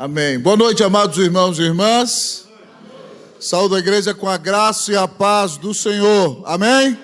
Amém. Boa noite, amados irmãos e irmãs. Saúdo a igreja com a graça e a paz do Senhor. Amém?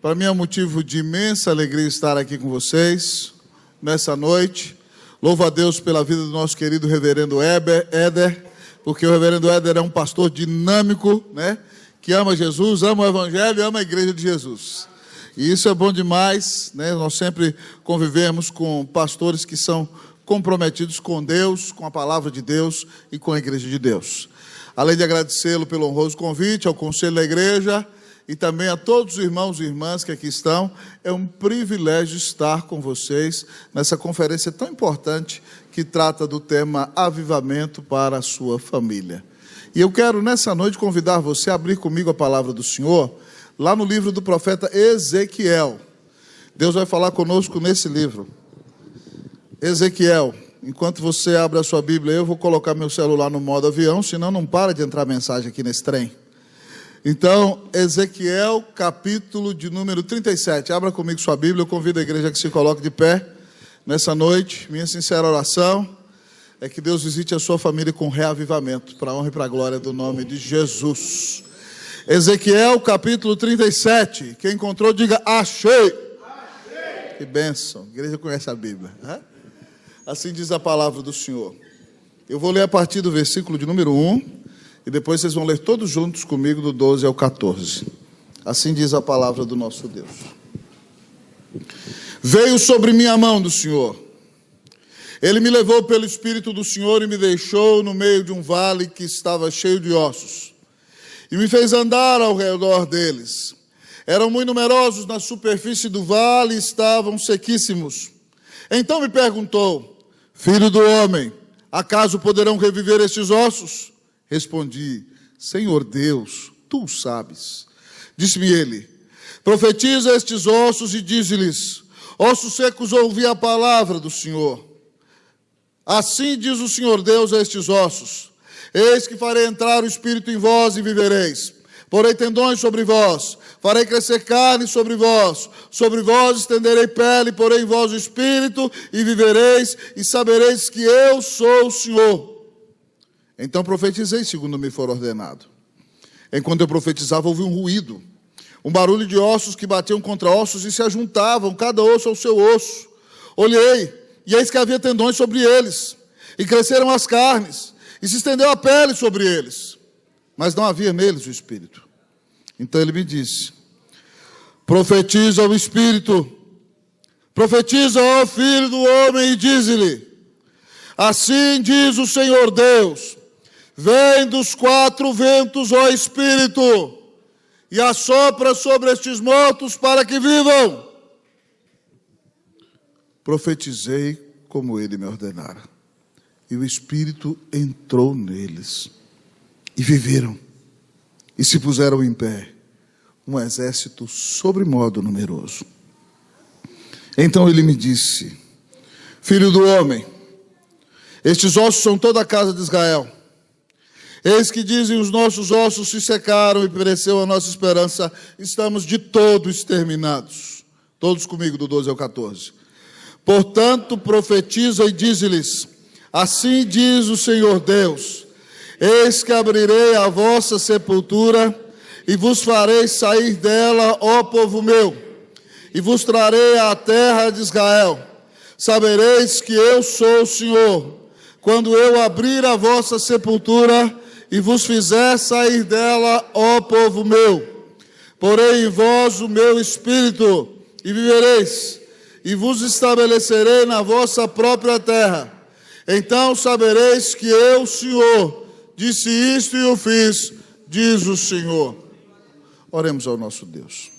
Para mim é um motivo de imensa alegria estar aqui com vocês nessa noite. Louvo a Deus pela vida do nosso querido reverendo Éder, porque o reverendo Éder é um pastor dinâmico, né? Que ama Jesus, ama o Evangelho e ama a igreja de Jesus. E isso é bom demais, né? Nós sempre convivemos com pastores que são comprometidos com Deus, com a palavra de Deus e com a igreja de Deus. Além de agradecê-lo pelo honroso convite, ao conselho da igreja e também a todos os irmãos e irmãs que aqui estão, é um privilégio estar com vocês nessa conferência tão importante que trata do tema Avivamento para a sua família. E eu quero nessa noite convidar você a abrir comigo a palavra do Senhor, lá no livro do profeta Ezequiel. Deus vai falar conosco nesse livro. Ezequiel, enquanto você abre a sua Bíblia, eu vou colocar meu celular no modo avião, senão não para de entrar mensagem aqui nesse trem. Então, Ezequiel, capítulo de número 37. Abra comigo sua Bíblia, eu convido a igreja que se coloque de pé nessa noite. Minha sincera oração é que Deus visite a sua família com reavivamento, para a honra e para a glória do nome de Jesus. Ezequiel, capítulo 37. Quem encontrou, diga, achei. Achei. Que bênção, a igreja conhece a Bíblia, né? Assim diz a palavra do Senhor. Eu vou ler a partir do versículo de número 1, e depois vocês vão ler todos juntos comigo, do 12 ao 14. Assim diz a palavra do nosso Deus. Veio sobre mim a mão do Senhor. Ele me levou pelo Espírito do Senhor e me deixou no meio de um vale que estava cheio de ossos. E me fez andar ao redor deles. Eram muito numerosos na superfície do vale e estavam sequíssimos. Então me perguntou: filho do homem, acaso poderão reviver estes ossos? Respondi: Senhor Deus, tu o sabes. Disse-me ele: profetiza estes ossos e dize-lhes: ossos secos, ouvi a palavra do Senhor. Assim diz o Senhor Deus a estes ossos: eis que farei entrar o Espírito em vós e vivereis. Porei tendões sobre vós, farei crescer carne sobre vós estenderei pele, porei em vós o Espírito e vivereis, e sabereis que eu sou o Senhor. Então profetizei segundo me for ordenado. Enquanto eu profetizava, houve um ruído, um barulho de ossos que batiam contra ossos e se ajuntavam, cada osso ao seu osso. Olhei, e eis que havia tendões sobre eles, e cresceram as carnes, e se estendeu a pele sobre eles, mas não havia neles o Espírito. Então ele me disse: profetiza o Espírito, profetiza, ó filho do homem, e dize-lhe: assim diz o Senhor Deus, vem dos quatro ventos, ó Espírito, e assopra sobre estes mortos para que vivam. Profetizei como ele me ordenara, e o Espírito entrou neles, e viveram, e se puseram em pé, um exército sobremodo numeroso. Então ele me disse: filho do homem, estes ossos são toda a casa de Israel. Eis que dizem: os nossos ossos se secaram e pereceu a nossa esperança, estamos de todo exterminados. Todos comigo, do 12 ao 14. Portanto, profetiza e dize-lhes: assim diz o Senhor Deus, eis que abrirei a vossa sepultura e vos farei sair dela, ó povo meu, e vos trarei à terra de Israel. Sabereis que eu sou o Senhor, quando eu abrir a vossa sepultura e vos fizer sair dela, ó povo meu. Porei em vós o meu Espírito e vivereis, e vos estabelecerei na vossa própria terra. Então sabereis que eu, Senhor, disse isto e o fiz, diz o Senhor. Oremos ao nosso Deus.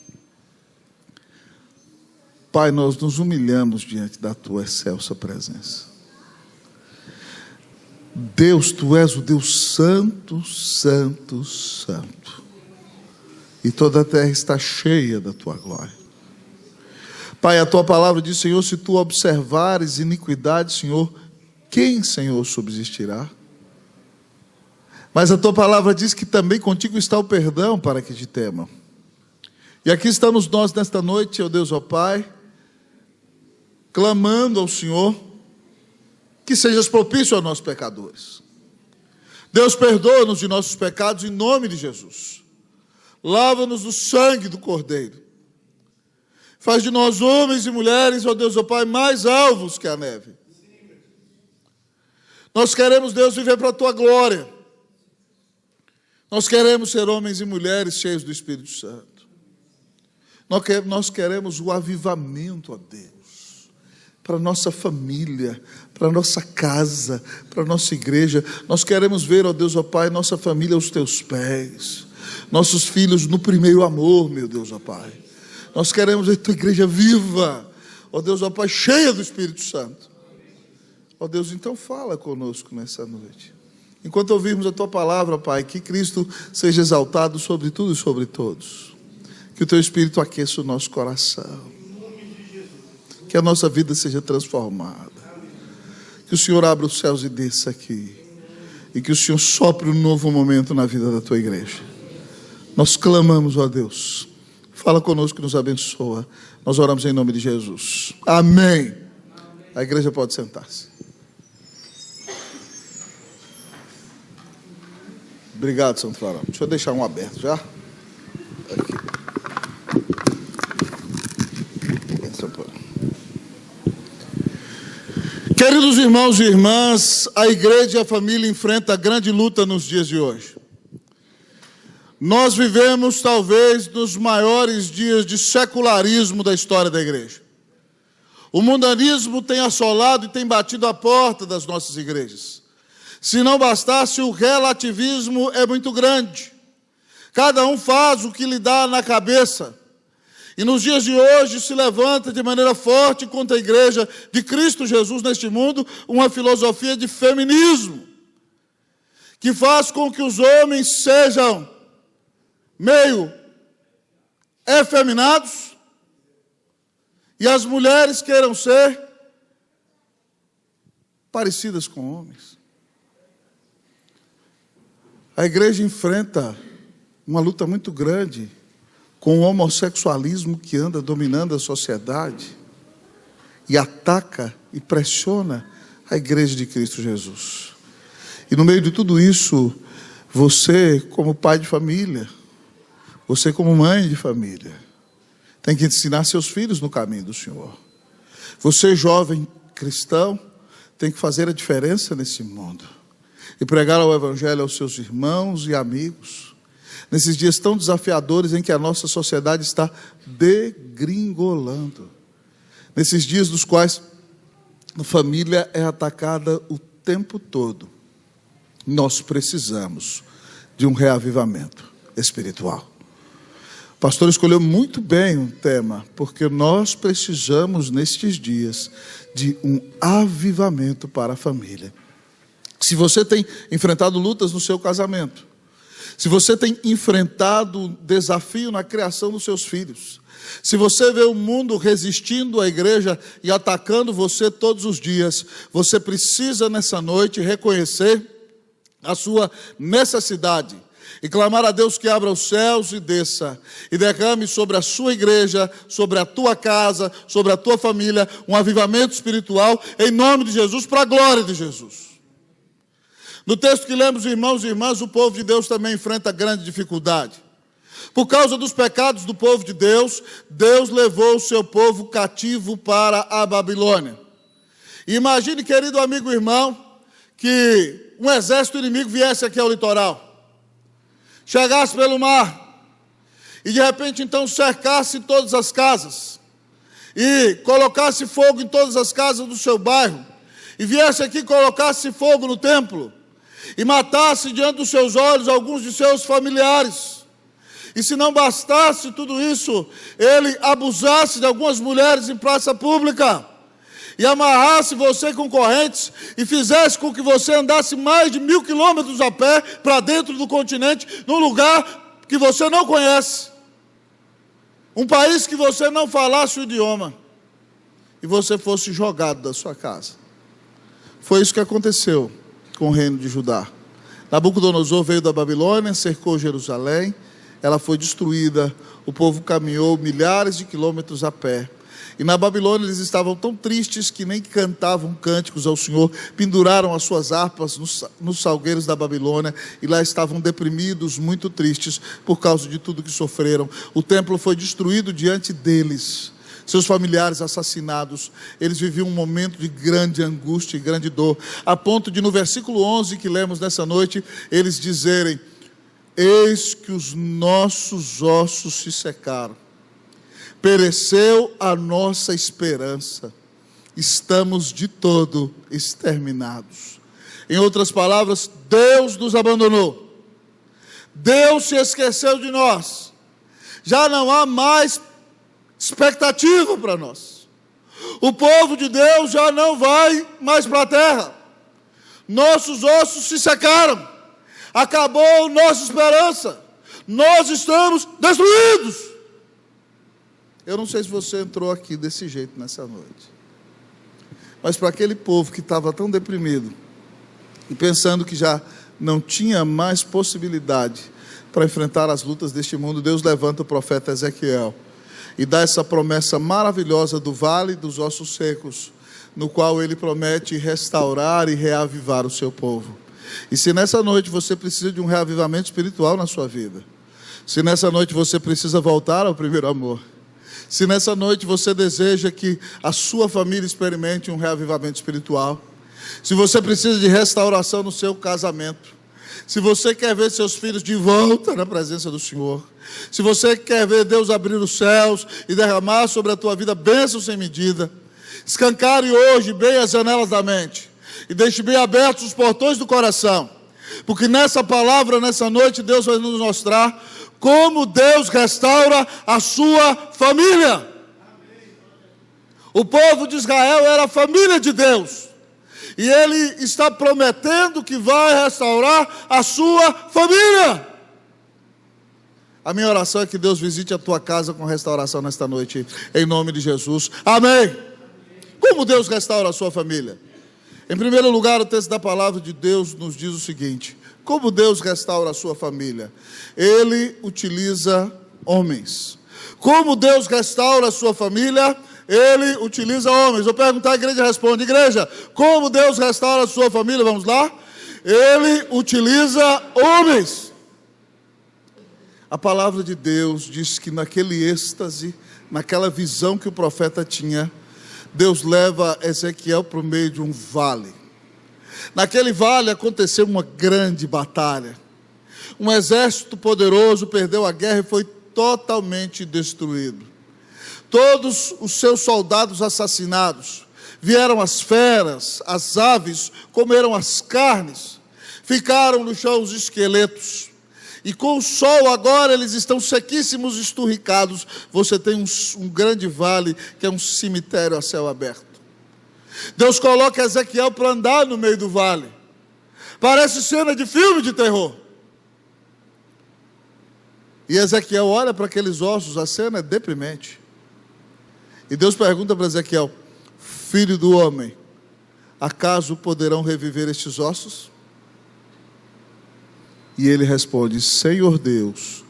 Pai, nós nos humilhamos diante da tua excelsa presença. Deus, tu és o Deus santo, santo, santo. E toda a terra está cheia da tua glória. Pai, a tua palavra diz, Senhor, se tu observares iniquidade, Senhor, quem, Senhor, subsistirá? Mas a tua palavra diz que também contigo está o perdão para que te temam. E aqui estamos nós nesta noite, ó Deus, ó Pai, clamando ao Senhor, que sejas propício aos nossos pecadores. Deus, perdoa-nos de nossos pecados em nome de Jesus. Lava-nos no sangue do Cordeiro. Faz de nós homens e mulheres, ó Deus, ó Pai, mais alvos que a neve. Nós queremos, Deus, viver para a Tua glória. Nós queremos ser homens e mulheres cheios do Espírito Santo. Nós queremos o avivamento, ó Deus, para a nossa família, para a nossa casa, para a nossa igreja. Nós queremos ver, ó Deus, ó Pai, nossa família aos Teus pés. Nossos filhos no primeiro amor, meu Deus, ó Pai. Nós queremos ver Tua igreja viva, ó Deus, ó Pai, cheia do Espírito Santo. Ó Deus, então fala conosco nessa noite. Enquanto ouvirmos a Tua palavra, Pai, que Cristo seja exaltado sobre tudo e sobre todos. Que o Teu Espírito aqueça o nosso coração. Que a nossa vida seja transformada. Que o Senhor abra os céus e desça aqui. E que o Senhor sopre um novo momento na vida da Tua igreja. Nós clamamos, ó Deus. Fala conosco e nos abençoa. Nós oramos em nome de Jesus. Amém. A igreja pode sentar-se. Obrigado, Santo Farão. Deixa eu deixar um aberto já. Aqui. Queridos irmãos e irmãs, a igreja e a família enfrentam grande luta nos dias de hoje. Nós vivemos talvez nos maiores dias de secularismo da história da igreja. O mundanismo tem assolado e tem batido a porta das nossas igrejas. Se não bastasse, o relativismo é muito grande. Cada um faz o que lhe dá na cabeça. E nos dias de hoje se levanta de maneira forte contra a igreja de Cristo Jesus neste mundo uma filosofia de feminismo, que faz com que os homens sejam meio efeminados e as mulheres queiram ser parecidas com homens. A igreja enfrenta uma luta muito grande com o homossexualismo que anda dominando a sociedade e ataca e pressiona a igreja de Cristo Jesus. E no meio de tudo isso, você como pai de família, você como mãe de família, tem que ensinar seus filhos no caminho do Senhor. Você, jovem cristão, tem que fazer a diferença nesse mundo e pregar o Evangelho aos seus irmãos e amigos, nesses dias tão desafiadores em que a nossa sociedade está degringolando. Nesses dias dos quais a família é atacada o tempo todo. Nós precisamos de um reavivamento espiritual. O pastor escolheu muito bem um tema, porque nós precisamos nestes dias de um avivamento para a família. Se você tem enfrentado lutas no seu casamento, se você tem enfrentado desafio na criação dos seus filhos, se você vê o mundo resistindo à igreja e atacando você todos os dias, você precisa nessa noite reconhecer a sua necessidade e clamar a Deus que abra os céus e desça e derrame sobre a sua igreja, sobre a tua casa, sobre a tua família, um avivamento espiritual em nome de Jesus, para a glória de Jesus. No texto que lemos, irmãos e irmãs, o povo de Deus também enfrenta grande dificuldade. Por causa dos pecados do povo de Deus, Deus levou o seu povo cativo para a Babilônia. E imagine, querido amigo e irmão, que um exército inimigo viesse aqui ao litoral, chegasse pelo mar, e de repente então cercasse todas as casas, e colocasse fogo em todas as casas do seu bairro, e viesse aqui e colocasse fogo no templo, e matasse diante dos seus olhos alguns de seus familiares. E se não bastasse tudo isso, ele abusasse de algumas mulheres em praça pública, e amarrasse você com correntes, e fizesse com que você andasse mais de 1000 quilômetros a pé, para dentro do continente, num lugar que você não conhece, um país que você não falasse o idioma, e você fosse jogado da sua casa. Foi isso que aconteceu com o reino de Judá. Nabucodonosor veio da Babilônia, cercou Jerusalém, ela foi destruída, o povo caminhou milhares de quilômetros a pé, E na Babilônia eles estavam tão tristes que nem cantavam cânticos ao Senhor, penduraram as suas harpas nos salgueiros da Babilônia, e lá estavam deprimidos, muito tristes, por causa de tudo que sofreram. O templo foi destruído diante deles, seus familiares assassinados. Eles viviam um momento de grande angústia e grande dor, a ponto de no versículo 11 que lemos nessa noite, eles dizerem: eis que os nossos ossos se secaram, pereceu a nossa esperança, estamos de todo exterminados. Em outras palavras, Deus nos abandonou, Deus se esqueceu de nós, já não há mais expectativa para nós. O povo de Deus já não vai mais para a terra, nossos ossos se secaram, acabou nossa esperança, nós estamos destruídos. Eu não sei se você entrou aqui desse jeito nessa noite, mas para aquele povo que estava tão deprimido e pensando que já não tinha mais possibilidade para enfrentar as lutas deste mundo, Deus levanta o profeta Ezequiel e dá essa promessa maravilhosa do vale dos ossos secos, no qual ele promete restaurar e reavivar o seu povo. E se nessa noite você precisa de um reavivamento espiritual na sua vida, se nessa noite você precisa voltar ao primeiro amor, se nessa noite você deseja que a sua família experimente um reavivamento espiritual, se você precisa de restauração no seu casamento, se você quer ver seus filhos de volta na presença do Senhor, se você quer ver Deus abrir os céus e derramar sobre a tua vida bênçãos sem medida, escancare hoje bem as janelas da mente e deixe bem abertos os portões do coração, porque nessa palavra, nessa noite, Deus vai nos mostrar como Deus restaura a sua família. O povo de Israel era a família de Deus, e Ele está prometendo que vai restaurar a sua família. A minha oração é que Deus visite a tua casa com restauração nesta noite, em nome de Jesus, amém. Como Deus restaura a sua família? Em primeiro lugar, o texto da palavra de Deus nos diz o seguinte: como Deus restaura a sua família? Ele utiliza homens. Como Deus restaura a sua família? Ele utiliza homens. Eu perguntar, a igreja responde: igreja, como Deus restaura a sua família? Vamos lá? Ele utiliza homens. A palavra de Deus diz que naquele êxtase, naquela visão que o profeta tinha, Deus leva Ezequiel para o meio de um vale. Naquele vale aconteceu uma grande batalha. Um exército poderoso perdeu a guerra e foi totalmente destruído. Todos os seus soldados assassinados. Vieram as feras, as aves, comeram as carnes. Ficaram no chão os esqueletos. E com o sol agora eles estão sequíssimos, esturricados. Você tem um grande vale que é um cemitério a céu aberto. Deus coloca Ezequiel para andar no meio do vale. Parece cena de filme de terror. E Ezequiel olha para aqueles ossos, a cena é deprimente. E Deus pergunta para Ezequiel: filho do homem, acaso poderão reviver estes ossos? E ele responde: Senhor Deus,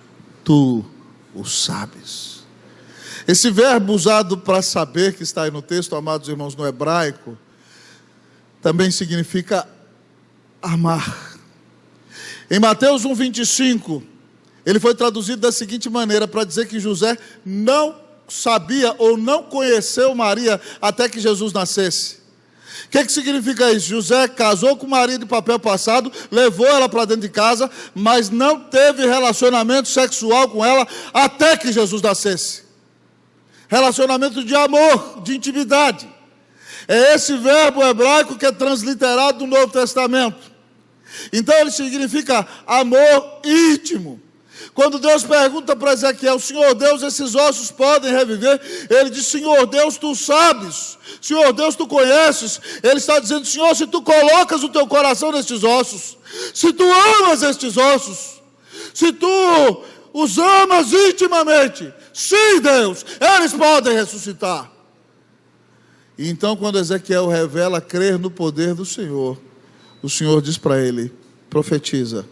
tu o sabes. Esse verbo usado para saber, que está aí no texto, amados irmãos, no hebraico, também significa amar. Em Mateus 1,25, ele foi traduzido da seguinte maneira, para dizer que José não sabia ou não conheceu Maria até que Jesus nascesse. O que significa isso? José casou com Maria de papel passado, levou ela para dentro de casa, mas não teve relacionamento sexual com ela até que Jesus nascesse. Relacionamento de amor, de intimidade. É esse verbo hebraico que é transliterado no Novo Testamento. Então ele significa amor íntimo. Quando Deus pergunta para Ezequiel: Senhor Deus, esses ossos podem reviver? Ele diz: Senhor Deus, tu sabes. Senhor Deus, tu conheces. Ele está dizendo: Senhor, se tu colocas o teu coração nestes ossos, se tu amas estes ossos, se tu os amas intimamente, sim, Deus, eles podem ressuscitar. E então, quando Ezequiel revela crer no poder do Senhor, o Senhor diz para ele: profetiza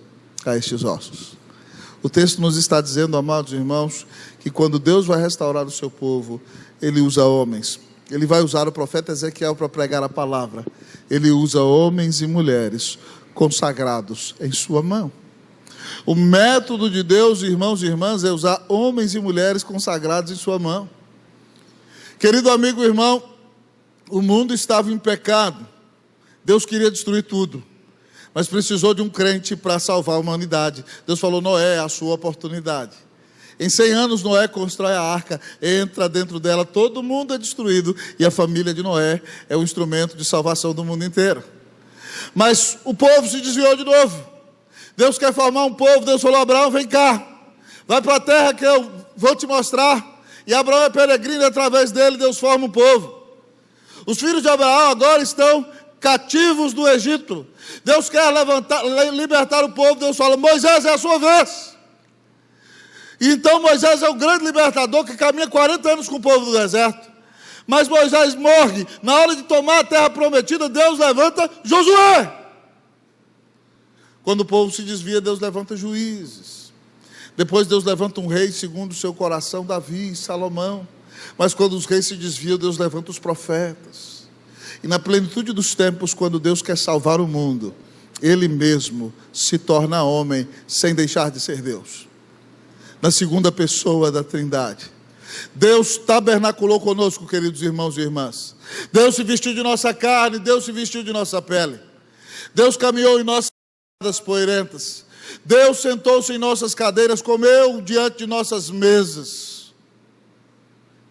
a estes ossos. O texto nos está dizendo, amados irmãos, que quando Deus vai restaurar o seu povo, Ele usa homens. Ele vai usar o profeta Ezequiel para pregar a palavra. Ele usa homens e mulheres consagrados em sua mão. O método de Deus, irmãos e irmãs, é usar homens e mulheres consagrados em sua mão. Querido amigo e irmão, o mundo estava em pecado. Deus queria destruir tudo, mas precisou de um crente para salvar a humanidade. Deus falou: Noé, é a sua oportunidade. Em 100 anos Noé constrói a arca, entra dentro dela, todo mundo é destruído, e a família de Noé é o instrumento de salvação do mundo inteiro. Mas o povo se desviou de novo. Deus quer formar um povo. Deus falou: Abraão, vem cá, vai para a terra que eu vou te mostrar. E Abraão é peregrino, e através dele Deus forma um povo. Os filhos de Abraão agora estão cativos do Egito. Deus quer libertar o povo. Deus fala: Moisés, é a sua vez. E então Moisés é o grande libertador que caminha 40 anos com o povo do deserto. Mas Moisés morre. Na hora de tomar a terra prometida, Deus levanta Josué. Quando o povo se desvia, Deus levanta juízes. Depois Deus levanta um rei segundo o seu coração, Davi, Salomão. Mas quando os reis se desviam, Deus levanta os profetas. E na plenitude dos tempos, quando Deus quer salvar o mundo, Ele mesmo se torna homem, sem deixar de ser Deus. Na segunda pessoa da Trindade. Deus tabernaculou conosco, queridos irmãos e irmãs. Deus se vestiu de nossa carne, Deus se vestiu de nossa pele. Deus caminhou em nossas poeirentas. Deus sentou-se em nossas cadeiras, comeu diante de nossas mesas.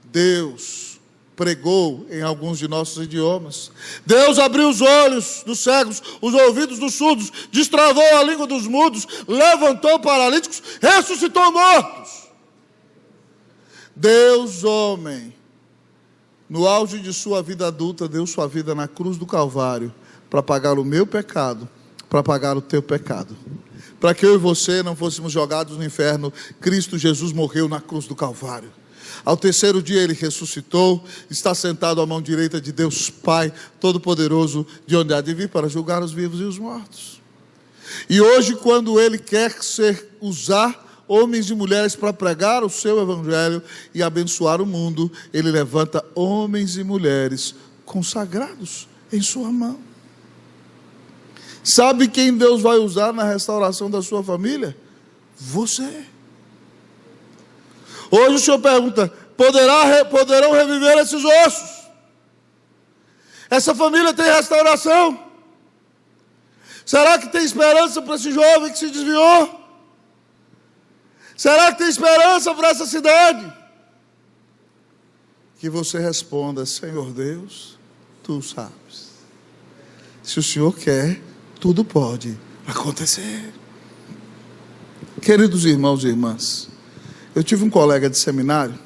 Deus pregou em alguns de nossos idiomas. Deus abriu os olhos dos cegos, os ouvidos dos surdos, destravou a língua dos mudos, levantou paralíticos, ressuscitou mortos. Deus, homem, no auge de sua vida adulta, deu sua vida na cruz do Calvário, para pagar o meu pecado, para pagar o teu pecado. Para que eu e você não fôssemos jogados no inferno, Cristo Jesus morreu na cruz do Calvário. Ao terceiro dia Ele ressuscitou, está sentado à mão direita de Deus Pai Todo-Poderoso, de onde há de vir para julgar os vivos e os mortos. E hoje, quando Ele quer usar homens e mulheres para pregar o seu evangelho e abençoar o mundo, Ele levanta homens e mulheres consagrados em sua mão. Sabe quem Deus vai usar na restauração da sua família? Você. Hoje o Senhor pergunta: poderão reviver esses ossos? Essa família tem restauração? Será que tem esperança para esse jovem que se desviou? Será que tem esperança para essa cidade? Que você responda: Senhor Deus, Tu sabes. Se o Senhor quer, tudo pode acontecer. Queridos irmãos e irmãs, eu tive um colega de seminário,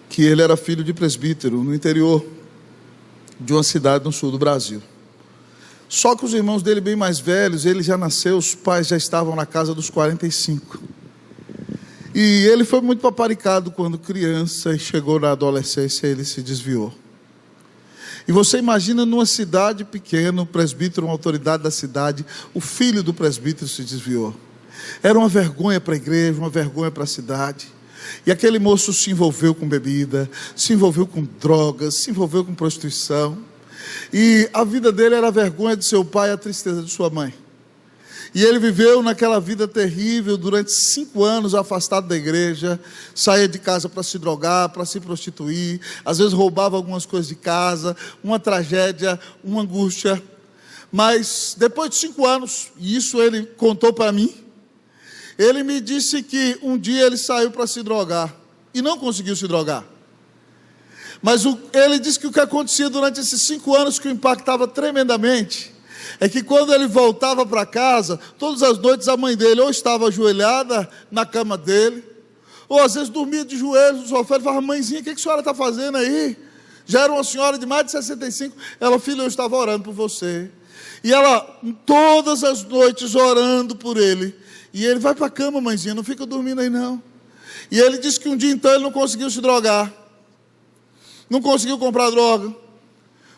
que ele era filho de presbítero, no interior de uma cidade no sul do Brasil. Só que os irmãos dele bem mais velhos, ele já nasceu, os pais já estavam na casa dos 45. E ele foi muito paparicado quando criança, e chegou na adolescência, ele se desviou. E você imagina numa cidade pequena, o presbítero, uma autoridade da cidade, o filho do presbítero se desviou. Era uma vergonha para a igreja, uma vergonha para a cidade. E aquele moço se envolveu com bebida, se envolveu com drogas, se envolveu com prostituição. E a vida dele era a vergonha de seu pai e a tristeza de sua mãe. E ele viveu naquela vida terrível durante 5 anos, afastado da igreja. Saía de casa para se drogar, para se prostituir. Às vezes roubava algumas coisas de casa. Uma tragédia, uma angústia. Mas depois de 5 anos, e isso ele contou para mim, ele me disse que um dia ele saiu para se drogar e não conseguiu se drogar. Mas ele disse que o que acontecia durante esses 5 anos que o impactava tremendamente é que quando ele voltava para casa, todas as noites a mãe dele ou estava ajoelhada na cama dele, ou às vezes dormia de joelhos no sofá. Ele falava: mãezinha, o que a senhora está fazendo aí? Já era uma senhora de mais de 65. Ela: filho, eu estava orando por você. E ela, todas as noites, orando por ele. E ele: vai para a cama, mãezinha, não fica dormindo aí não. E ele disse que um dia então ele não conseguiu se drogar, não conseguiu comprar droga,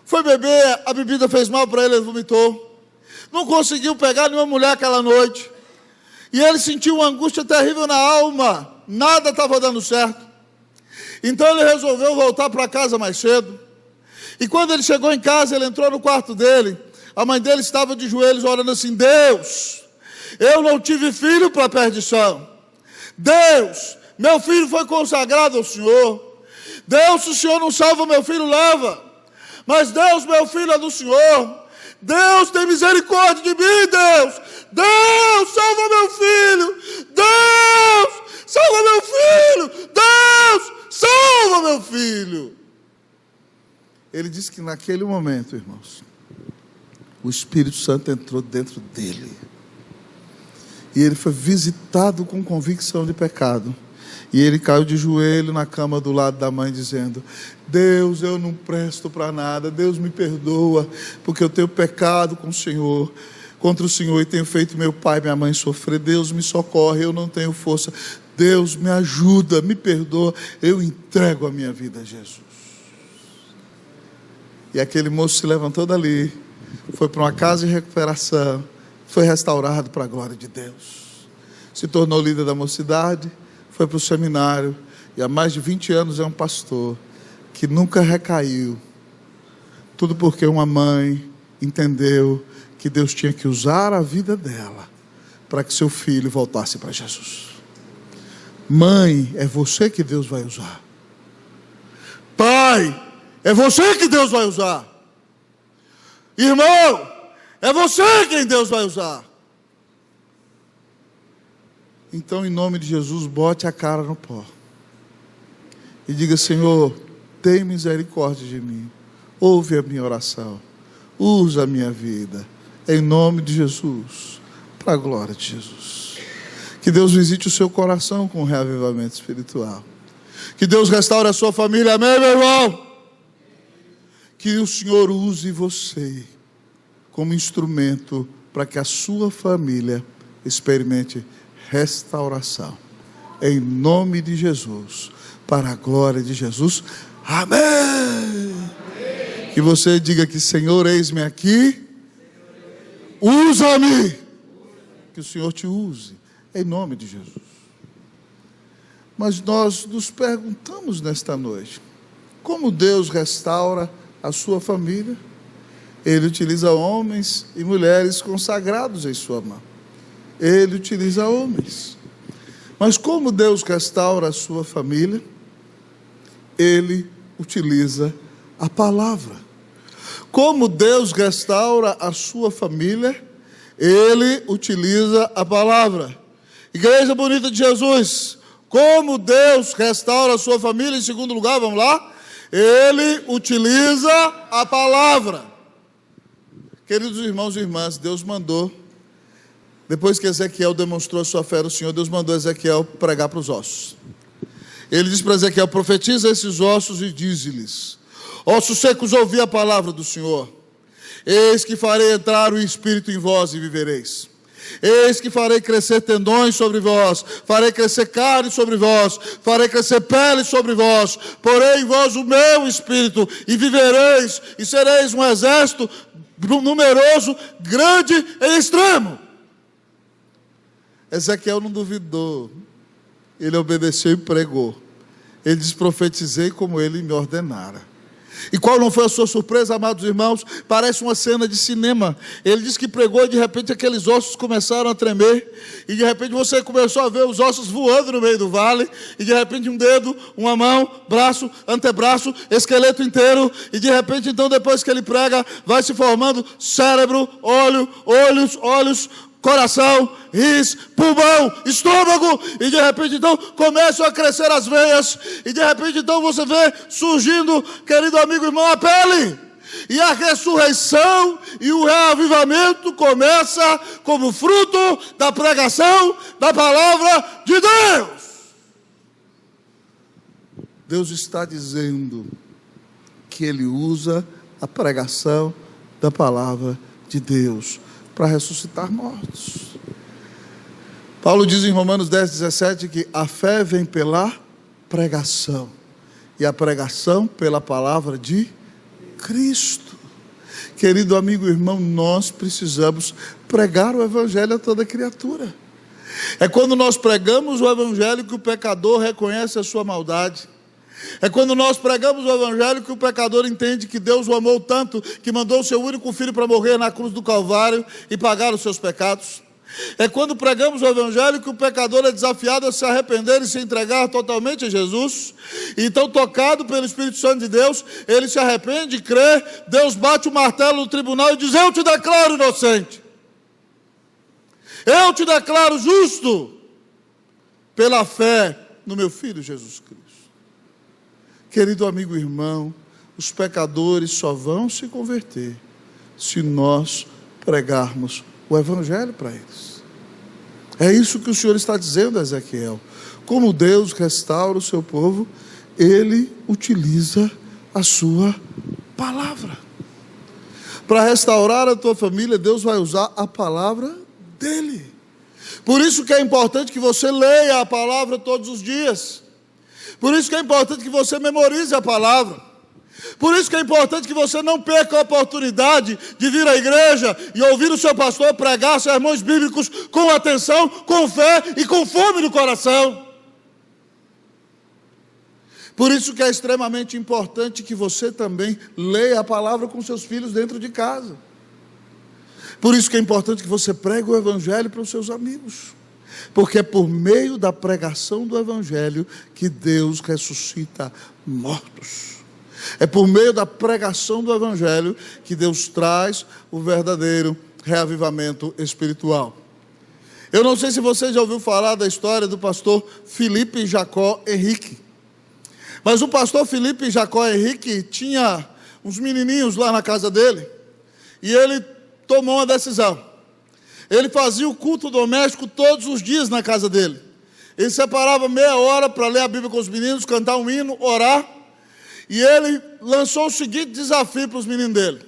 foi beber, a bebida fez mal para ele, ele vomitou, não conseguiu pegar nenhuma mulher aquela noite. E ele sentiu uma angústia terrível na alma, nada estava dando certo. Então ele resolveu voltar para casa mais cedo. E quando ele chegou em casa, ele entrou no quarto dele. A mãe dele estava de joelhos orando assim: Deus, eu não tive filho para perdição. Deus, meu filho foi consagrado ao Senhor. Deus, se o Senhor não salva meu filho, leva. Mas Deus, meu filho é do Senhor. Deus, tem misericórdia de mim, Deus. Deus, salva meu filho. Deus, salva meu filho. Deus, salva meu filho. Ele disse que naquele momento, irmãos, o Espírito Santo entrou dentro dele. E ele foi visitado com convicção de pecado. E ele caiu de joelho na cama do lado da mãe, dizendo: Deus, eu não presto para nada. Deus, me perdoa, porque eu tenho pecado com o Senhor, contra o Senhor, e tenho feito meu pai e minha mãe sofrer. Deus, me socorre, eu não tenho força. Deus, me ajuda, me perdoa. Eu entrego a minha vida a Jesus. E aquele moço se levantou dali, foi para uma casa de recuperação, foi restaurado para a glória de Deus. Se tornou líder da mocidade, foi para o seminário, e há mais de 20 anos é um pastor que nunca recaiu. Tudo porque uma mãe entendeu que Deus tinha que usar a vida dela para que seu filho voltasse para Jesus. Mãe, é você que Deus vai usar. Pai, é você que Deus vai usar. Irmão, é você quem Deus vai usar. Então, em nome de Jesus, bote a cara no pó e diga: Senhor, tem misericórdia de mim, ouve a minha oração, usa a minha vida, em nome de Jesus, para a glória de Jesus. Que Deus visite o seu coração com um reavivamento espiritual. Que Deus restaure a sua família, amém, meu irmão? Que o Senhor use você como instrumento para que a sua família experimente restauração, em nome de Jesus, para a glória de Jesus, amém. Amém. Que você diga que: Senhor, eis-me aqui, usa-me. Que o Senhor te use, em nome de Jesus. Mas nós nos perguntamos nesta noite: como Deus restaura a sua família? Ele utiliza homens e mulheres consagrados em sua mão. Ele utiliza homens. Mas como Deus restaura a sua família? Ele utiliza a palavra. Como Deus restaura a sua família? Ele utiliza a palavra. Igreja bonita de Jesus, como Deus restaura a sua família? Em segundo lugar, vamos lá? Ele utiliza a palavra. Queridos irmãos e irmãs, Deus mandou, depois que Ezequiel demonstrou a sua fé no Senhor, Deus mandou Ezequiel pregar para os ossos. Ele diz para Ezequiel: profetiza esses ossos e dize-lhes: ossos secos, ouvi a palavra do Senhor. Eis que farei entrar o Espírito em vós e vivereis. Eis que farei crescer tendões sobre vós, farei crescer carne sobre vós, farei crescer pele sobre vós, porei em vós o meu Espírito, e vivereis, e sereis um exército numeroso, grande e extremo. Ezequiel não duvidou, ele obedeceu e pregou. Ele diz: profetizei como ele me ordenara. E qual não foi a sua surpresa, amados irmãos? Parece uma cena de cinema. Ele diz que pregou e de repente aqueles ossos começaram a tremer. E de repente você começou a ver os ossos voando no meio do vale. E de repente um dedo, uma mão, braço, antebraço, esqueleto inteiro. E de repente então, depois que ele prega, vai se formando cérebro, olhos, coração, rins, pulmão, estômago, e de repente então começam a crescer as veias, e de repente então você vê surgindo, querido amigo e irmão, a pele, e a ressurreição e o reavivamento começa como fruto da pregação da palavra de Deus. Deus está dizendo que Ele usa a pregação da palavra de Deus para ressuscitar mortos. Paulo diz em Romanos 10:17 que a fé vem pela pregação, e a pregação pela palavra de Cristo. Querido amigo e irmão, nós precisamos pregar o evangelho a toda criatura. É quando nós pregamos o evangelho que o pecador reconhece a sua maldade. É quando nós pregamos o evangelho que o pecador entende que Deus o amou tanto que mandou o seu único filho para morrer na cruz do Calvário e pagar os seus pecados. É quando pregamos o evangelho que o pecador é desafiado a se arrepender e se entregar totalmente a Jesus. Então, tocado pelo Espírito Santo de Deus, ele se arrepende, crê, Deus bate o martelo no tribunal e diz: eu te declaro inocente, eu te declaro justo, pela fé no meu Filho Jesus Cristo. Querido amigo e irmão, os pecadores só vão se converter se nós pregarmos o evangelho para eles. É isso que o Senhor está dizendo a Ezequiel. Como Deus restaura o seu povo, Ele utiliza a sua palavra. Para restaurar a tua família, Deus vai usar a palavra dEle. Por isso que é importante que você leia a palavra todos os dias. Por isso que é importante que você memorize a palavra. Por isso que é importante que você não perca a oportunidade de vir à igreja e ouvir o seu pastor pregar sermões bíblicos com atenção, com fé e com fome no coração. Por isso que é extremamente importante que você também leia a palavra com seus filhos dentro de casa. Por isso que é importante que você pregue o evangelho para os seus amigos. Porque é por meio da pregação do evangelho que Deus ressuscita mortos. É por meio da pregação do evangelho que Deus traz o verdadeiro reavivamento espiritual. Eu não sei se você já ouviu falar da história do pastor Felipe Jacó Henrique. Mas o pastor Felipe Jacó Henrique tinha uns menininhos lá na casa dele. E ele tomou uma decisão. Ele fazia o culto doméstico todos os dias na casa dele. Ele separava meia hora para ler a Bíblia com os meninos, cantar um hino, orar. E ele lançou o seguinte desafio para os meninos dele.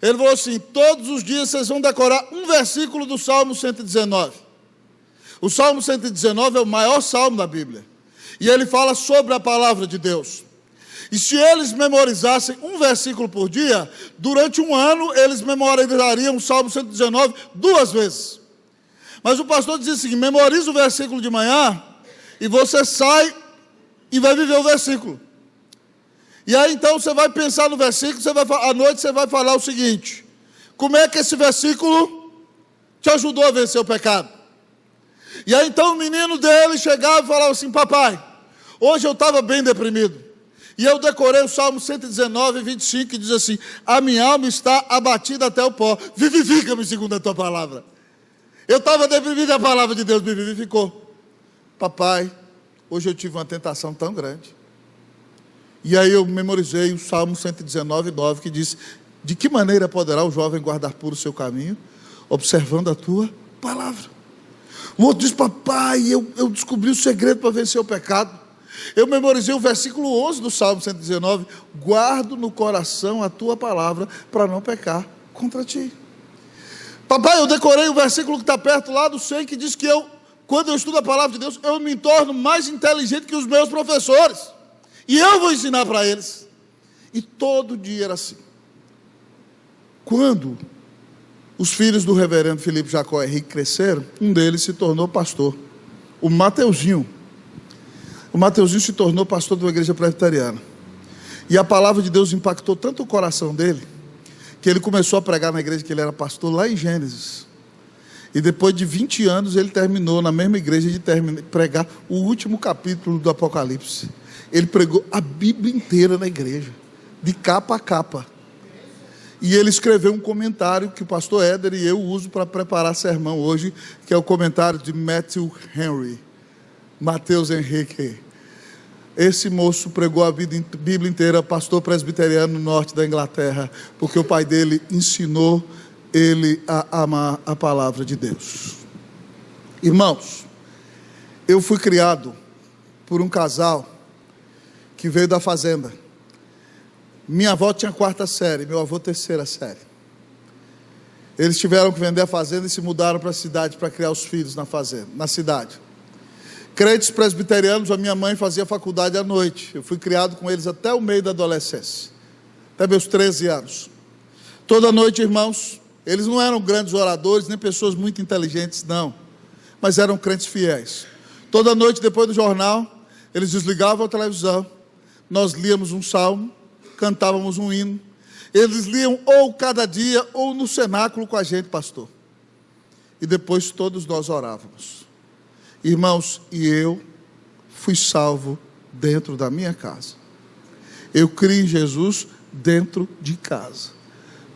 Ele falou assim: todos os dias vocês vão decorar um versículo do Salmo 119. O Salmo 119 é o maior salmo da Bíblia. E ele fala sobre a palavra de Deus. E se eles memorizassem um versículo por dia, durante um ano eles memorizariam o Salmo 119 2 vezes. Mas o pastor dizia o seguinte: memoriza o versículo de manhã e você sai e vai viver o versículo. E aí então você vai pensar no versículo, à noite você vai falar o seguinte: como é que esse versículo te ajudou a vencer o pecado? E aí então o menino dele chegava e falava assim: papai, hoje eu estava bem deprimido. E eu decorei o Salmo 119, 25, que diz assim: a minha alma está abatida até o pó, vivifica-me segundo a tua palavra. Eu estava deprimido e a palavra de Deus me vivificou. Papai, hoje eu tive uma tentação tão grande. E aí eu memorizei o Salmo 119, 9, que diz: de que maneira poderá o jovem guardar puro o seu caminho? Observando a tua palavra. O outro diz: papai, eu descobri o segredo para vencer o pecado. Eu memorizei o versículo 11 do Salmo 119: guardo no coração a tua palavra para não pecar contra ti. Papai, eu decorei o versículo que está perto lá do 100, que diz que quando eu estudo a palavra de Deus, eu me torno mais inteligente que os meus professores. E eu vou ensinar para eles. E todo dia era assim. Quando os filhos do reverendo Felipe Jacó Henrique cresceram, um deles se tornou pastor. O Mateuzinho. O Mateuzinho se tornou pastor de uma igreja presbiteriana. E a palavra de Deus impactou tanto o coração dele, que ele começou a pregar na igreja que ele era pastor lá em Gênesis. E depois de 20 anos ele terminou na mesma igreja de pregar o último capítulo do Apocalipse. Ele pregou a Bíblia inteira na igreja, de capa a capa. E ele escreveu um comentário que o pastor Éder e eu uso para preparar sermão hoje, que é o comentário de Matthew Henry. Mateus Henrique. Esse moço pregou a Bíblia inteira, pastor presbiteriano no norte da Inglaterra, porque o pai dele ensinou ele a amar a palavra de Deus. Irmãos, eu fui criado por um casal que veio da fazenda. Minha avó tinha 4ª série, meu avô 3ª série. Eles tiveram que vender a fazenda e se mudaram para a cidade para criar os filhos na fazenda, na cidade. Crentes presbiterianos, a minha mãe fazia faculdade à noite. Eu fui criado com eles até o meio da adolescência, até meus 13 anos. Toda noite, irmãos, eles não eram grandes oradores, nem pessoas muito inteligentes, não. mas eram crentes fiéis. Toda noite, depois do jornal, eles desligavam a televisão, nós líamos um salmo, cantávamos um hino. Eles liam ou cada dia, ou no cenáculo com a gente, pastor. E depois todos nós orávamos. Irmãos, e eu fui salvo dentro da minha casa. Eu criei em Jesus dentro de casa.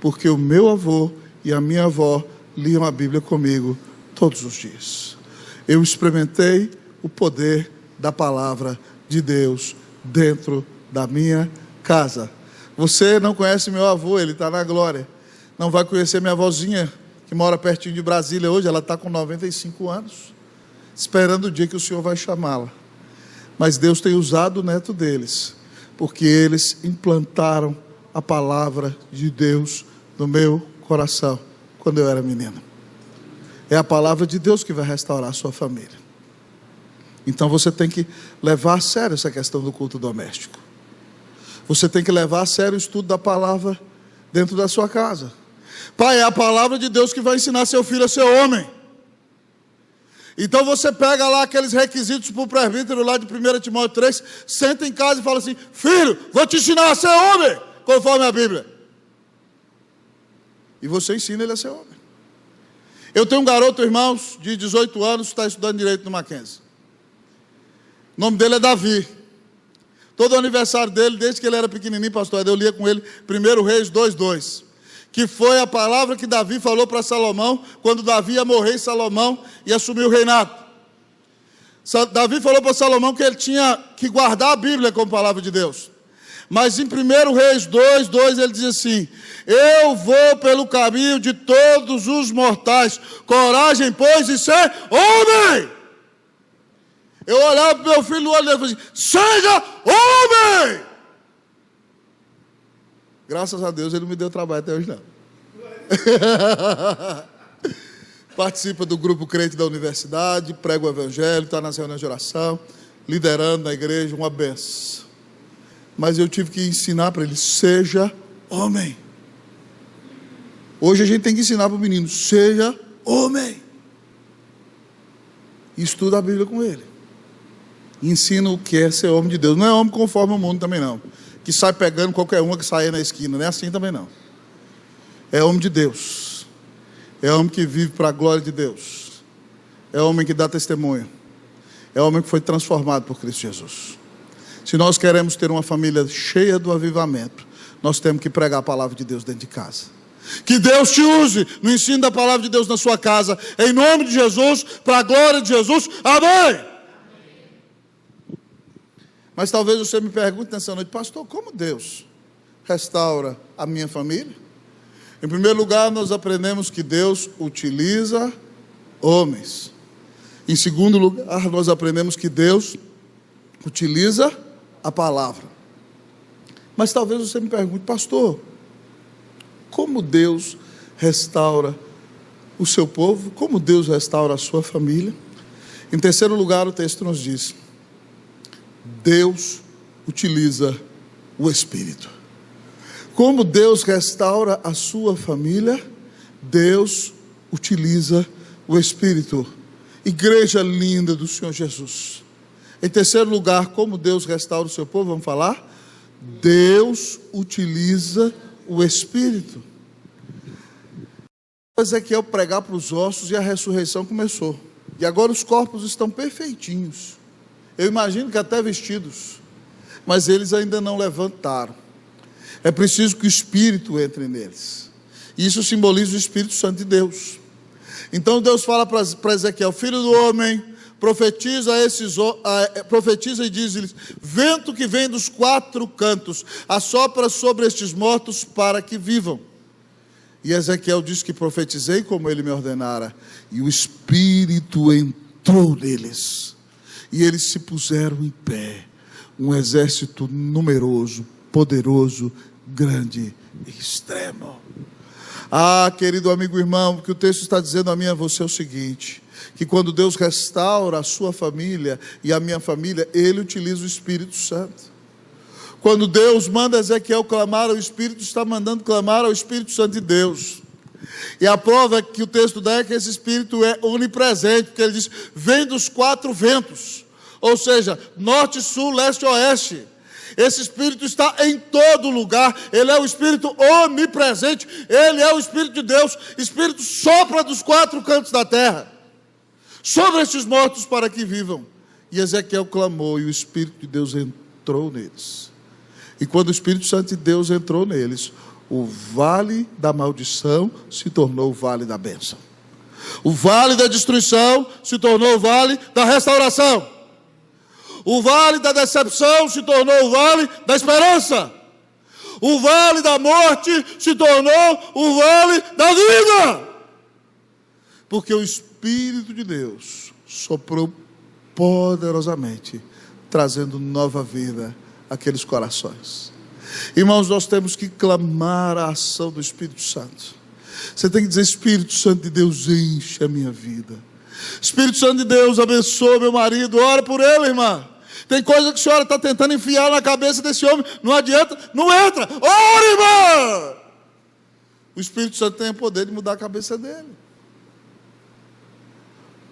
Porque o meu avô e a minha avó liam a Bíblia comigo todos os dias. Eu experimentei o poder da palavra de Deus dentro da minha casa. Você não conhece meu avô, ele está na glória. Não vai conhecer minha avózinha, que mora pertinho de Brasília hoje, ela está com 95 anos, esperando o dia que o Senhor vai chamá-la. Mas Deus tem usado o neto deles, porque eles implantaram a palavra de Deus no meu coração, quando eu era menino. É a palavra de Deus que vai restaurar a sua família. Então você tem que levar a sério essa questão do culto doméstico. Você tem que levar a sério o estudo da palavra dentro da sua casa. Pai, é a palavra de Deus que vai ensinar seu filho a ser homem. Então você pega lá aqueles requisitos para o presbítero lá de 1 Timóteo 3, senta em casa e fala assim: filho, vou te ensinar a ser homem, conforme a Bíblia. E você ensina ele a ser homem. Eu tenho um garoto, irmãos, de 18 anos, que está estudando direito no Mackenzie. O nome dele é Davi. Todo o aniversário dele, desde que ele era pequenininho, pastor, eu lia com ele 1 Reis 2:2, que foi a palavra que Davi falou para Salomão, quando Davi ia morrer e Salomão ia assumir o reinado. Davi falou para Salomão que ele tinha que guardar a Bíblia como palavra de Deus. Mas em 1 Reis 2:2 ele diz assim: eu vou pelo caminho de todos os mortais, coragem, pois, de ser homem. Eu olhava para o meu filho no olho dele e falei assim: seja homem! Graças a Deus ele não me deu trabalho até hoje não. Participa do grupo crente da universidade, prega o evangelho, está nas reuniões de oração, liderando na igreja, uma benção. Mas eu tive que ensinar para ele: seja homem. Hoje a gente tem que ensinar para o menino: seja homem. E estuda a Bíblia com ele. Ensina o que é ser homem de Deus. Não é homem conforme o mundo também não, que sai pegando qualquer uma que saia na esquina. Não é assim também não. É homem de Deus. É homem que vive para a glória de Deus. É homem que dá testemunho. É homem que foi transformado por Cristo Jesus. Se nós queremos ter uma família cheia do avivamento, nós temos que pregar a palavra de Deus dentro de casa. Que Deus te use no ensino da palavra de Deus na sua casa, em nome de Jesus, para a glória de Jesus. Amém! Mas talvez você me pergunte nessa noite: pastor, como Deus restaura a minha família? Em primeiro lugar, nós aprendemos que Deus utiliza homens. Em segundo lugar, nós aprendemos que Deus utiliza a palavra. Mas talvez você me pergunte: pastor, como Deus restaura o seu povo? Como Deus restaura a sua família? Em terceiro lugar, o texto nos diz: Deus utiliza o Espírito. Como Deus restaura a sua família? Deus utiliza o Espírito. Igreja linda do Senhor Jesus. Em terceiro lugar, como Deus restaura o seu povo? Vamos falar? Deus utiliza o Espírito. Ezequiel pregar para os ossos e a ressurreição começou. E agora os corpos estão perfeitinhos. Eu imagino que até vestidos, mas eles ainda não levantaram. É preciso que o Espírito entre neles. Isso simboliza o Espírito Santo de Deus. Então Deus fala para Ezequiel: filho do homem, profetiza e diz-lhes: vento que vem dos quatro cantos, assopra sobre estes mortos para que vivam. E Ezequiel diz que profetizei como ele me ordenara, e o Espírito entrou neles. E eles se puseram em pé, um exército numeroso, poderoso, grande e extremo. Ah, querido amigo irmão, o que o texto está dizendo a mim e a você é o seguinte: que quando Deus restaura a sua família e a minha família, Ele utiliza o Espírito Santo. Quando Deus manda Ezequiel clamar, o Espírito está mandando clamar ao Espírito Santo de Deus. E a prova que o texto dá é que esse Espírito é onipresente, porque ele diz, vem dos 4 ventos, ou seja, norte, sul, leste e oeste. Esse Espírito está em todo lugar, ele é o Espírito onipresente, ele é o Espírito de Deus. Espírito sopra dos 4 cantos da terra sobre estes mortos para que vivam. E Ezequiel clamou e o Espírito de Deus entrou neles. E quando o Espírito Santo de Deus entrou neles, o vale da maldição se tornou o vale da bênção. O vale da destruição se tornou o vale da restauração. O vale da decepção se tornou o vale da esperança. O vale da morte se tornou o vale da vida. Porque o Espírito de Deus soprou poderosamente, trazendo nova vida àqueles corações. Irmãos, nós temos que clamar a ação do Espírito Santo. Você tem que dizer, Espírito Santo de Deus, enche a minha vida. Espírito Santo de Deus, abençoa meu marido, ora por ele, irmã. Tem coisa que a senhora está tentando enfiar na cabeça desse homem, não adianta, não entra. Ora, irmã! O Espírito Santo tem o poder de mudar a cabeça dele.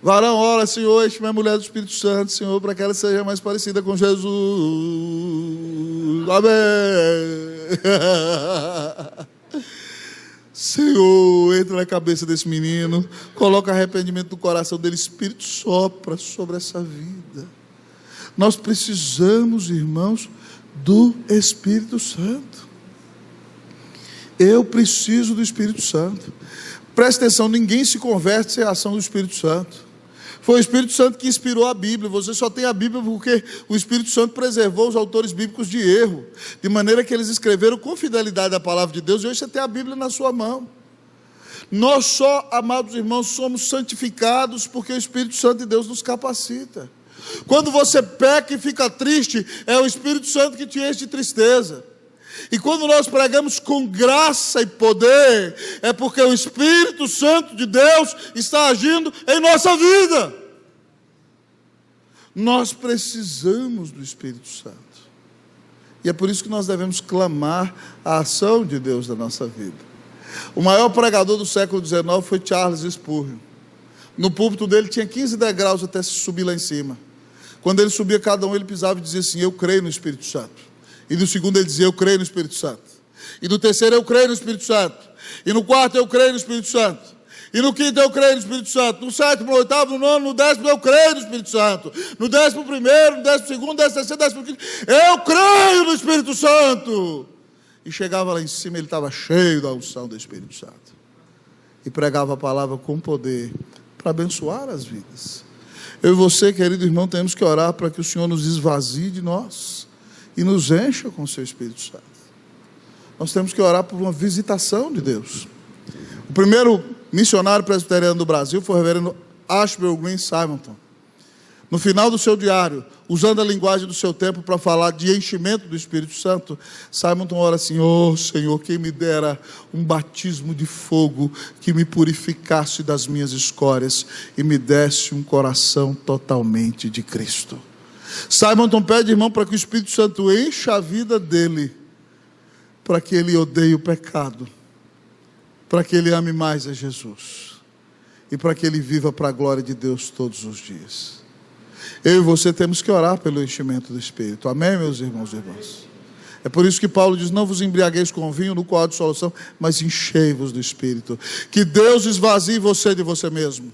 Varão, ora, Senhor, enche minha mulher do Espírito Santo, Senhor, para que ela seja mais parecida com Jesus. Amém. Senhor, entra na cabeça desse menino, coloca arrependimento no coração dele, Espírito sopra sobre essa vida. Nós precisamos, irmãos, do Espírito Santo. Eu preciso do Espírito Santo. Preste atenção, ninguém se converte sem a ação do Espírito Santo. Foi o Espírito Santo que inspirou a Bíblia. Você só tem a Bíblia porque o Espírito Santo preservou os autores bíblicos de erro, de maneira que eles escreveram com fidelidade a palavra de Deus, e hoje você tem a Bíblia na sua mão. Nós só, amados irmãos, somos santificados porque o Espírito Santo de Deus nos capacita. Quando você peca e fica triste, é o Espírito Santo que te enche de tristeza. E quando nós pregamos com graça e poder, é porque o Espírito Santo de Deus está agindo em nossa vida. Nós precisamos do Espírito Santo. E é por isso que nós devemos clamar a ação de Deus na nossa vida. O maior pregador do século XIX foi Charles Spurgeon. No púlpito dele tinha 15 degraus até se subir lá em cima. Quando ele subia cada um, ele pisava e dizia assim, eu creio no Espírito Santo. E no segundo ele dizia, eu creio no Espírito Santo. E no terceiro, eu creio no Espírito Santo. E no quarto, eu creio no Espírito Santo. E no quinto, eu creio no Espírito Santo. No sétimo, no oitavo, no nono, no 10º, eu creio no Espírito Santo. No 11º, no 12º, no 13º, 15º, eu creio no Espírito Santo. E chegava lá em cima, ele estava cheio da unção do Espírito Santo. E pregava a palavra com poder para abençoar as vidas. Eu e você, querido irmão, temos que orar para que o Senhor nos esvazie de nós e nos encha com o seu Espírito Santo. Nós temos que orar por uma visitação de Deus. O primeiro missionário presbiteriano do Brasil foi o reverendo Ashbel Green Simonton. No final do seu diário, usando a linguagem do seu tempo para falar de enchimento do Espírito Santo, Simonton ora assim, Senhor, quem me dera um batismo de fogo que me purificasse das minhas escórias e me desse um coração totalmente de Cristo. Simonton pede, irmão, para que o Espírito Santo encha a vida dele, para que ele odeie o pecado, para que ele ame mais a Jesus e para que ele viva para a glória de Deus todos os dias. Eu e você temos que orar pelo enchimento do Espírito. Amém, meus irmãos e irmãs? É por isso que Paulo diz, não vos embriagueis com vinho, no qual há dissolução, mas enchei-vos do Espírito. Que Deus esvazie você de você mesmo.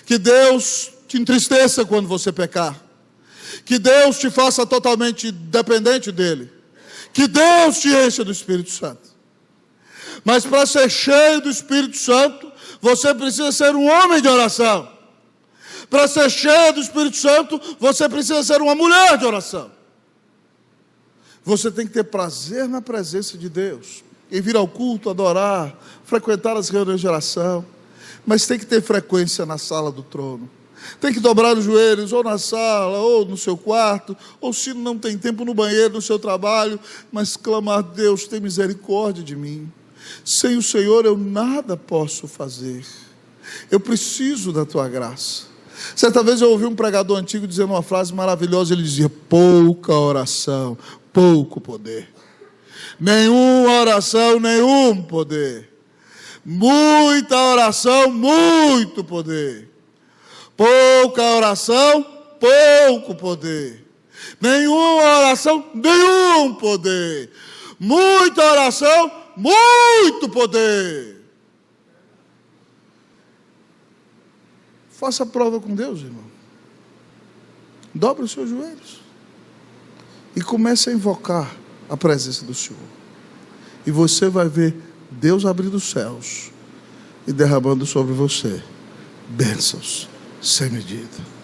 Que Deus te entristeça quando você pecar. Que Deus te faça totalmente dependente dele. Que Deus te encha do Espírito Santo. Mas para ser cheio do Espírito Santo, você precisa ser um homem de oração. Para ser cheio do Espírito Santo, você precisa ser uma mulher de oração. Você tem que ter prazer na presença de Deus, em vir ao culto, adorar, frequentar as reuniões de oração, mas tem que ter frequência na sala do trono. Tem que dobrar os joelhos, ou na sala, ou no seu quarto, ou se não tem tempo no banheiro, no seu trabalho, mas clamar, Deus, tem misericórdia de mim. Sem o Senhor eu nada posso fazer. Eu preciso da tua graça. Certa vez eu ouvi um pregador antigo dizendo uma frase maravilhosa. Ele dizia, pouca oração, pouco poder. Nenhuma oração, nenhum poder. Muita oração, muito poder. Pouca oração, pouco poder. Nenhuma oração, nenhum poder. Muita oração, muito poder. Faça a prova com Deus, irmão. Dobre os seus joelhos e comece a invocar a presença do Senhor. E você vai ver Deus abrindo os céus e derramando sobre você bênçãos sem medida.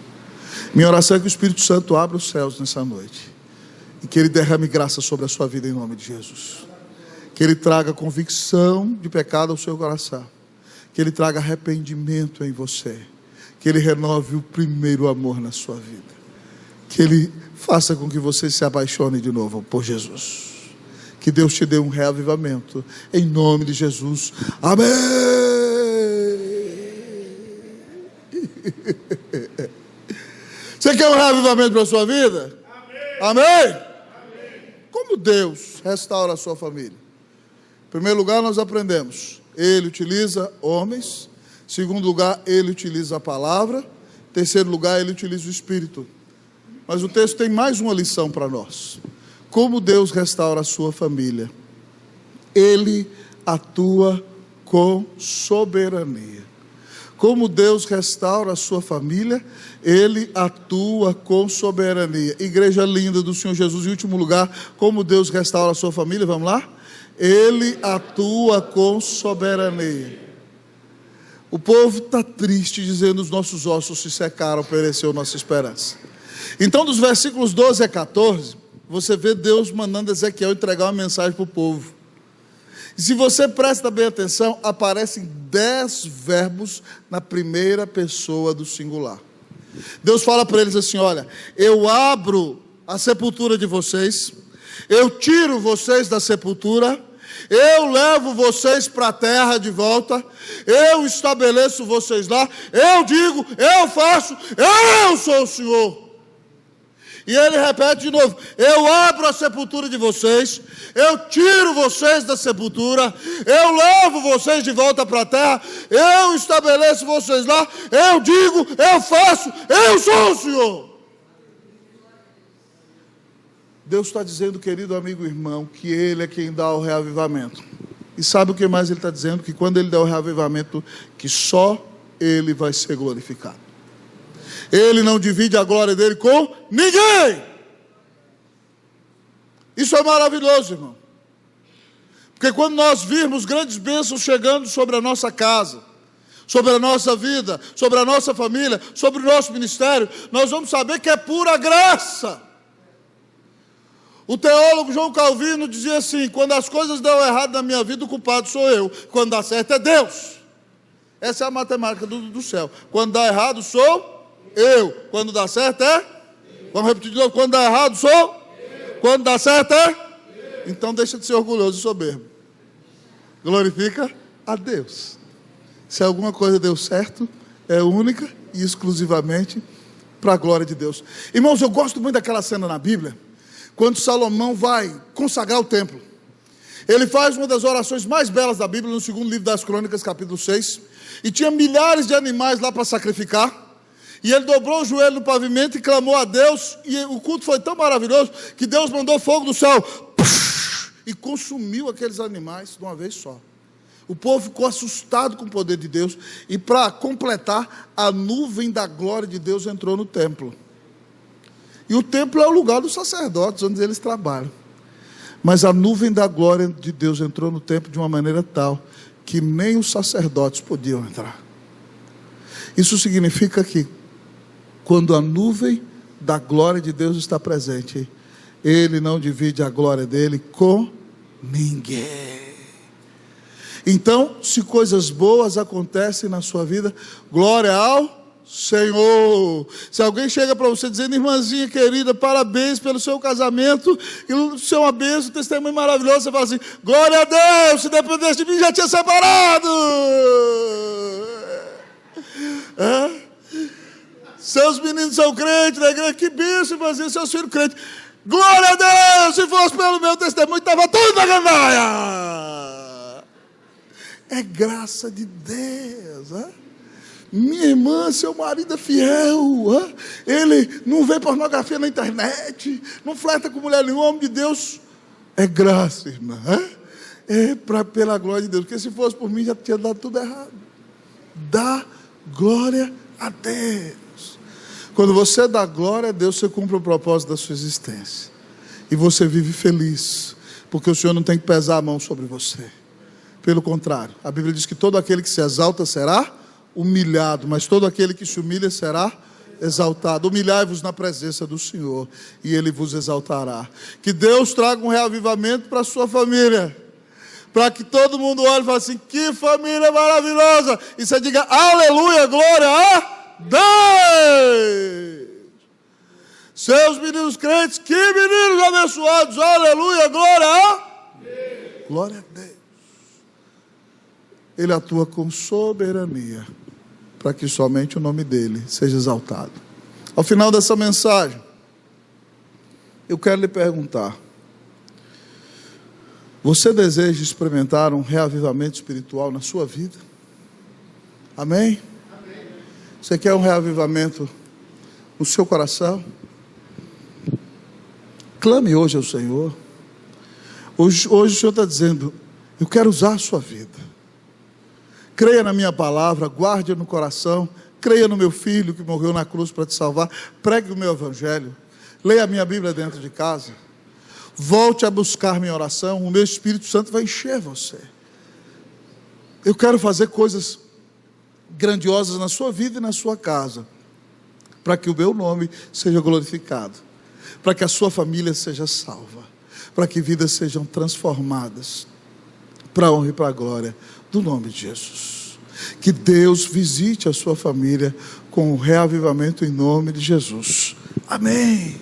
Minha oração é que o Espírito Santo abra os céus nessa noite e que Ele derrame graça sobre a sua vida em nome de Jesus. Que Ele traga convicção de pecado ao seu coração. Que Ele traga arrependimento em você. Que Ele renove o primeiro amor na sua vida. Que Ele faça com que você se apaixone de novo por Jesus. Que Deus te dê um reavivamento em nome de Jesus. Amém. Você quer um reavivamento para a sua vida? Amém. Amém? Como Deus restaura a sua família? Em primeiro lugar, nós aprendemos. Ele utiliza homens. Em segundo lugar, Ele utiliza a palavra. Em terceiro lugar, Ele utiliza o Espírito. Mas o texto tem mais uma lição para nós. Como Deus restaura a sua família? Ele atua com soberania. Como Deus restaura a sua família? Ele atua com soberania. Igreja linda do Senhor Jesus, em último lugar, como Deus restaura a sua família? Vamos lá? Ele atua com soberania. O povo está triste, dizendo: os nossos ossos se secaram, pereceu nossa esperança. Então, dos versículos 12 a 14, você vê Deus mandando Ezequiel entregar uma mensagem para o povo. E se você presta bem atenção, aparecem 10 verbos na primeira pessoa do singular. Deus fala para eles assim: olha, eu abro a sepultura de vocês, eu tiro vocês da sepultura, eu levo vocês para a terra de volta, eu estabeleço vocês lá, eu digo, eu faço, eu sou o Senhor. E ele repete de novo: eu abro a sepultura de vocês, eu tiro vocês da sepultura, eu levo vocês de volta para a terra, eu estabeleço vocês lá, eu digo, eu faço, eu sou o Senhor. Deus está dizendo, querido amigo e irmão, que Ele é quem dá o reavivamento. E sabe o que mais Ele está dizendo? Que quando Ele der o reavivamento, que só Ele vai ser glorificado. Ele não divide a glória dele com ninguém. Isso é maravilhoso, irmão. Porque quando nós virmos grandes bênçãos chegando sobre a nossa casa, sobre a nossa vida, sobre a nossa família, sobre o nosso ministério, nós vamos saber que é pura graça. O teólogo João Calvino dizia assim: quando as coisas dão errado na minha vida, o culpado sou eu. Quando dá certo é Deus. Essa é a matemática do céu. Quando dá errado sou eu. Quando dá certo é? Vamos repetir de novo. Quando dá errado sou eu. Quando dá certo é? Então deixa de ser orgulhoso e soberbo. Glorifica a Deus. Se alguma coisa deu certo, é única e exclusivamente para a glória de Deus. Irmãos, eu gosto muito daquela cena na Bíblia, quando Salomão vai consagrar o templo. Ele faz uma das orações mais belas da Bíblia, no segundo livro das Crônicas, capítulo 6. E tinha milhares de animais lá para sacrificar. E ele dobrou o joelho no pavimento e clamou a Deus. E o culto foi tão maravilhoso que Deus mandou fogo do céu e consumiu aqueles animais de uma vez só. O povo ficou assustado com o poder de Deus. E para completar, a nuvem da glória de Deus entrou no templo. E o templo é o lugar dos sacerdotes, onde eles trabalham. Mas a nuvem da glória de Deus entrou no templo de uma maneira tal que nem os sacerdotes podiam entrar. Isso significa que quando a nuvem da glória de Deus está presente, Ele não divide a glória dele com ninguém. Então, se coisas boas acontecem na sua vida, glória ao Senhor. Se alguém chega para você dizendo: irmãzinha querida, parabéns pelo seu casamento, e o seu uma bênção, um testemunho maravilhoso, você fala assim: glória a Deus, se dependesse de mim já tinha separado. Seus meninos são crentes na igreja, que bênção, irmãzinha, seus filhos crentes, glória a Deus, se fosse pelo meu testemunho estava tudo na gandaia. É graça de Deus. Minha irmã, seu marido é fiel. Ele não vê pornografia na internet, não flerta com mulher nenhuma, homem de Deus. É graça, irmã. Pela glória de Deus. Porque se fosse por mim, já tinha dado tudo errado. Dá glória a Deus. Quando você dá glória a Deus, você cumpre o propósito da sua existência. E você vive feliz. Porque o Senhor não tem que pesar a mão sobre você. Pelo contrário, a Bíblia diz que todo aquele que se exalta será humilhado, mas todo aquele que se humilha será exaltado. Humilhai-vos na presença do Senhor, e Ele vos exaltará. Que Deus traga um reavivamento para a sua família, para que todo mundo olhe e fale assim: que família maravilhosa! E você diga: aleluia, glória a Deus! Seus meninos crentes, que meninos abençoados! Aleluia, glória a Deus! Glória a Deus! Ele atua com soberania, para que somente o nome dele seja exaltado. Ao final dessa mensagem, eu quero lhe perguntar: você deseja experimentar um reavivamento espiritual na sua vida? Amém? Amém. Você quer um reavivamento no seu coração? Clame hoje ao Senhor. Hoje o Senhor está dizendo: eu quero usar a sua vida. Creia na minha palavra, guarde no coração, creia no meu filho que morreu na cruz para te salvar, pregue o meu evangelho, leia a minha Bíblia dentro de casa, volte a buscar minha oração, o meu Espírito Santo vai encher você. Eu quero fazer coisas grandiosas na sua vida e na sua casa, para que o meu nome seja glorificado, para que a sua família seja salva, para que vidas sejam transformadas, para a honra e para a glória do nome de Jesus. Que Deus visite a sua família com o reavivamento em nome de Jesus. Amém.